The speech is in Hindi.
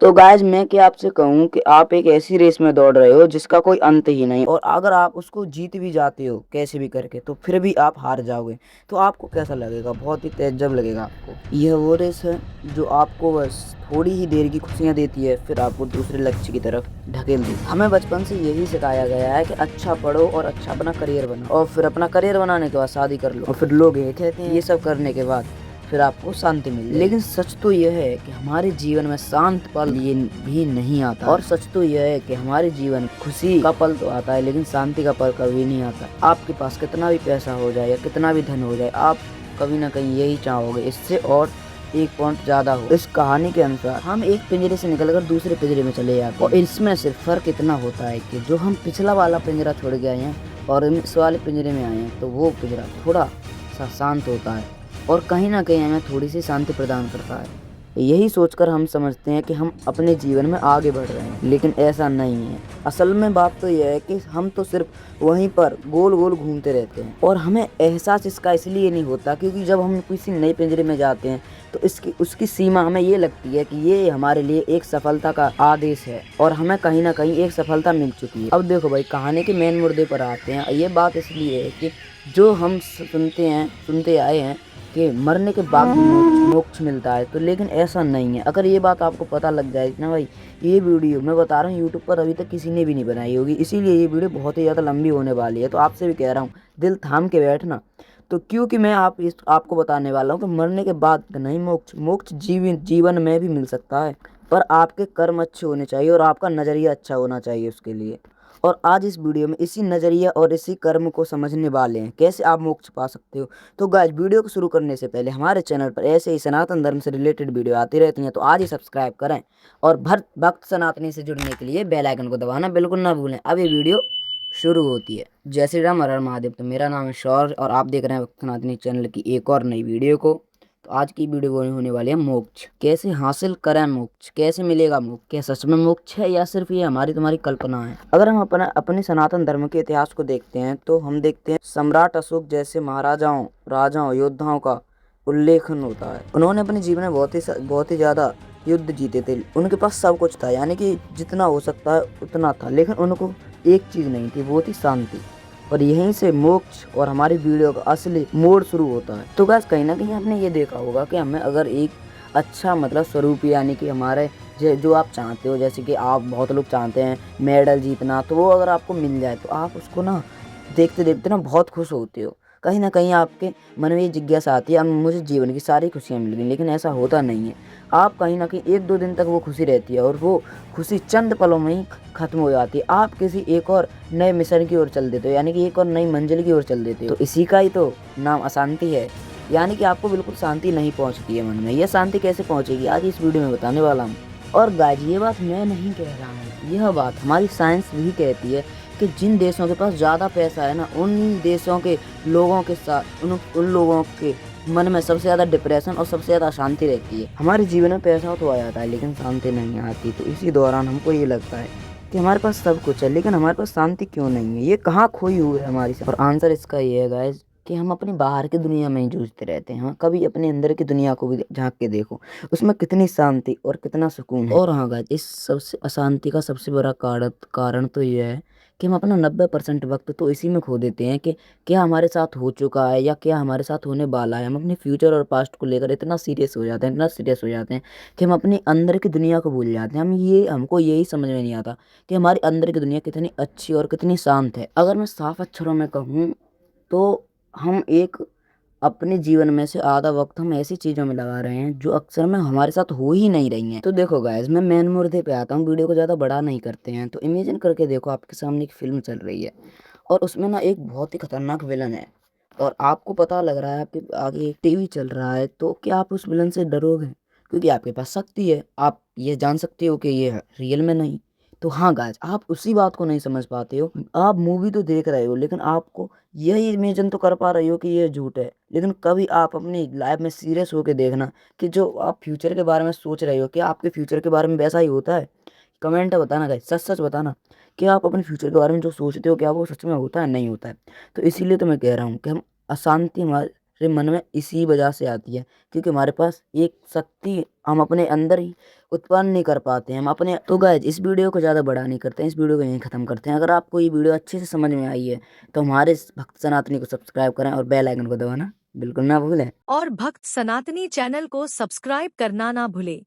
तो गाइस मैं क्या आपसे कहूँ कि आप एक ऐसी रेस में दौड़ रहे हो जिसका कोई अंत ही नहीं, और अगर आप उसको जीत भी जाते हो कैसे भी करके तो फिर भी आप हार जाओगे। तो आपको कैसा लगेगा? बहुत ही तेजब लगेगा आपको। यह वो रेस है जो आपको बस थोड़ी ही देर की खुशियां देती है, फिर आपको दूसरे लक्ष्य की तरफ ढकेल देती है। हमें बचपन से यही सिखाया गया है कि अच्छा पढ़ो और अच्छा अपना करियर बनाओ, और फिर अपना करियर बनाने के बाद शादी कर लो, और फिर लोग ये कहते हैं ये सब करने के बाद फिर आपको शांति मिल जाएगी। लेकिन सच तो यह है कि हमारे जीवन में शांत पल ये भी नहीं आता, और सच तो यह है कि हमारे जीवन खुशी का पल तो आता है लेकिन शांति का पल कभी नहीं आता। आपके पास कितना भी पैसा हो जाए या कितना भी धन हो जाए, आप कभी ना कहीं यही चाहोगे इससे और एक पॉइंट ज्यादा हो। इस कहानी के अनुसार हम एक पिंजरे से निकलकर दूसरे पिंजरे में चले जाते हैं, और इसमें सिर्फ फर्क इतना होता है कि जो हम पिछला वाला पिंजरा छोड़ के आए हैं और इस वाले पिंजरे में आए हैं तो वो पिंजरा थोड़ा सा शांत होता है और कहीं ना कहीं हमें थोड़ी सी शांति प्रदान करता है। यही सोचकर हम समझते हैं कि हम अपने जीवन में आगे बढ़ रहे हैं, लेकिन ऐसा नहीं है। असल में बात तो यह है कि हम तो सिर्फ वहीं पर गोल गोल घूमते रहते हैं, और हमें एहसास इसका इसलिए नहीं होता क्योंकि जब हम किसी नए पिंजरे में जाते हैं तो इसकी उसकी सीमा हमें ये लगती है कि ये हमारे लिए एक सफलता का आदेश है, और हमें कहीं ना कहीं एक सफलता मिल चुकी है। अब देखो भाई, कहानी के मेन मुद्दे पर आते हैं। ये बात इसलिए है कि जो हम सुनते आए हैं कि मरने के बाद मोक्ष मिलता है, तो लेकिन ऐसा नहीं है। अगर ये बात आपको पता लग जाए ना भाई, ये वीडियो मैं बता रहा हूँ यूट्यूब पर अभी तक किसी ने भी नहीं बनाई होगी, इसीलिए ये वीडियो बहुत ही ज़्यादा लंबी होने वाली है। तो आपसे भी कह रहा हूँ दिल थाम के बैठना। तो क्योंकि मैं आपको बताने वाला हूँ कि मरने के बाद नहीं मोक्ष, मोक्ष जीवन में भी मिल सकता है, पर आपके कर्म अच्छे होने चाहिए और आपका नज़रिया अच्छा होना चाहिए उसके लिए। और आज इस वीडियो में इसी नज़रिया और इसी कर्म को समझने वाले हैं, कैसे आप मोक्ष पा सकते हो। तो गाइस, वीडियो को शुरू करने से पहले हमारे चैनल पर ऐसे ही सनातन धर्म से रिलेटेड वीडियो आती रहती हैं, तो आज ही सब्सक्राइब करें और भक्त सनातनी से जुड़ने के लिए बेल आइकन को दबाना बिल्कुल ना भूलें। अब ये वीडियो शुरू होती है। जय श्री राम, हर हर महादेव। तो मेरा नाम है शौर्य और आप देख रहे हैं भक्त सनातनी चैनल की एक और नई वीडियो को। तो आज की वीडियो होने वाली है मोक्ष। कैसे हासिल करें मोक्ष, कैसे मिलेगा मोक्ष, क्या सच में मोक्ष है या सिर्फ ये हमारी तुम्हारी कल्पना है। अगर हम अपने सनातन धर्म के इतिहास को देखते हैं तो हम देखते हैं सम्राट अशोक जैसे महाराजाओं, राजाओं, योद्धाओं का उल्लेखन होता है। उन्होंने अपने जीवन में बहुत ही ज्यादा युद्ध जीते थे। उनके पास सब कुछ था, यानी कि जितना हो सकता है उतना था, लेकिन उनको एक चीज नहीं थी, वो थी शांति। और यहीं से मोक्ष और हमारी वीडियो का असली मोड़ शुरू होता है। तो गाइस, कहीं ना कहीं आपने ये देखा होगा कि हमें अगर एक अच्छा मतलब स्वरूप, यानी कि हमारे जो आप चाहते हो, जैसे कि आप बहुत लोग चाहते हैं मेडल जीतना, तो वो अगर आपको मिल जाए तो आप उसको ना देखते देखते ना बहुत खुश होते हो। कहीं ना कहीं आपके मन में ये जिज्ञासा आती है अब मुझे जीवन की सारी खुशियाँ मिल गई, लेकिन ऐसा होता नहीं है। आप कहीं ना कहीं एक दो दिन तक वो खुशी रहती है और वो खुशी चंद पलों में ही खत्म हो जाती है। आप किसी एक और नए मिशन की ओर चल देते हो, यानी कि एक और नई मंजिल की ओर चल देते हो। तो इसी का ही तो नाम अशांति है, यानी कि आपको बिल्कुल शांति नहीं पहुंचती है मन में। यह शांति कैसे पहुंचेगी आज इस वीडियो में बताने वाला हूँ। और गाइस, ये बात मैं नहीं कह रहा हूँ, यह बात हमारी साइंस भी कहती है कि जिन देशों के पास ज़्यादा पैसा है ना, उन देशों के लोगों के साथ उन लोगों के मन में सबसे ज़्यादा डिप्रेशन और सबसे ज़्यादा अशांति रहती है। हमारे जीवन में पैसा तो आ जाता है लेकिन शांति नहीं आती। तो इसी दौरान हमको ये लगता है कि हमारे पास सब कुछ है लेकिन हमारे पास शांति क्यों नहीं है, ये कहाँ खोई हुई है हमारी। और आंसर इसका ये है गाइस कि हम अपने बाहर की दुनिया में ही जूझते रहते हैं। कभी अपने अंदर की दुनिया को भी झांक के देखो, उसमें कितनी शांति और कितना सुकून है। और हाँ गाइस, इस सबसे अशांति का सबसे बड़ा कारण तो यह है कि हम अपना 90% वक्त तो इसी में खो देते हैं कि क्या हमारे साथ हो चुका है या क्या हमारे साथ होने वाला है। हम अपने फ्यूचर और पास्ट को लेकर इतना सीरियस हो जाते हैं, इतना सीरियस हो जाते हैं कि हम अपने अंदर की दुनिया को भूल जाते हैं। हमको यही समझ में नहीं आता कि हमारी अंदर की दुनिया कितनी अच्छी और कितनी शांत है। अगर मैं साफ अक्षरों में कहूँ तो हम अपने जीवन में से आधा वक्त हम ऐसी चीज़ों में लगा रहे हैं जो अक्सर में हमारे साथ हो ही नहीं रही हैं। तो देखो गाइस, मैं मेन मुद्दे पे आता हूँ, वीडियो को ज़्यादा बड़ा नहीं करते हैं। तो इमेजिन करके देखो, आपके सामने एक फिल्म चल रही है और उसमें ना एक बहुत ही खतरनाक विलन है, और आपको पता लग रहा है आपके आगे एक टीवी चल रहा है, तो क्या आप उस विलन से डरोगे? क्योंकि आपके पास शक्ति है, आप ये जान सकते हो कि ये रियल में नहीं। तो हाँ गाइस, आप उसी बात को नहीं समझ पाते हो। आप मूवी तो देख रहे हो लेकिन आपको यही इमेजिन तो कर पा रही हो कि ये झूठ है, लेकिन कभी आप अपनी लाइफ में सीरियस होकर देखना कि जो आप फ्यूचर के बारे में सोच रहे हो, क्या आपके फ्यूचर के बारे में वैसा ही होता है? कमेंट में बताना गाइस, सच सच बताना कि आप अपने फ्यूचर के बारे में जो सोचते हो क्या वो सच में होता है, नहीं होता है। तो इसीलिए तो मैं कह रहा हूँ कि हम अशांति हमारे हमारे मन में इसी वजह से आती है क्योंकि हमारे पास एक शक्ति हम अपने अंदर ही उत्पन्न नहीं कर पाते हैं हम अपने। तो गाइज इस वीडियो को ज़्यादा बड़ा नहीं करते हैं, इस वीडियो को यहीं ख़त्म करते हैं। अगर आपको ये वीडियो अच्छे से समझ में आई है तो हमारे इस भक्त सनातनी को सब्सक्राइब करें और बेल आइकन को दबाना बिल्कुल ना भूलें। और भक्त सनातनी चैनल को सब्सक्राइब करना ना भूले।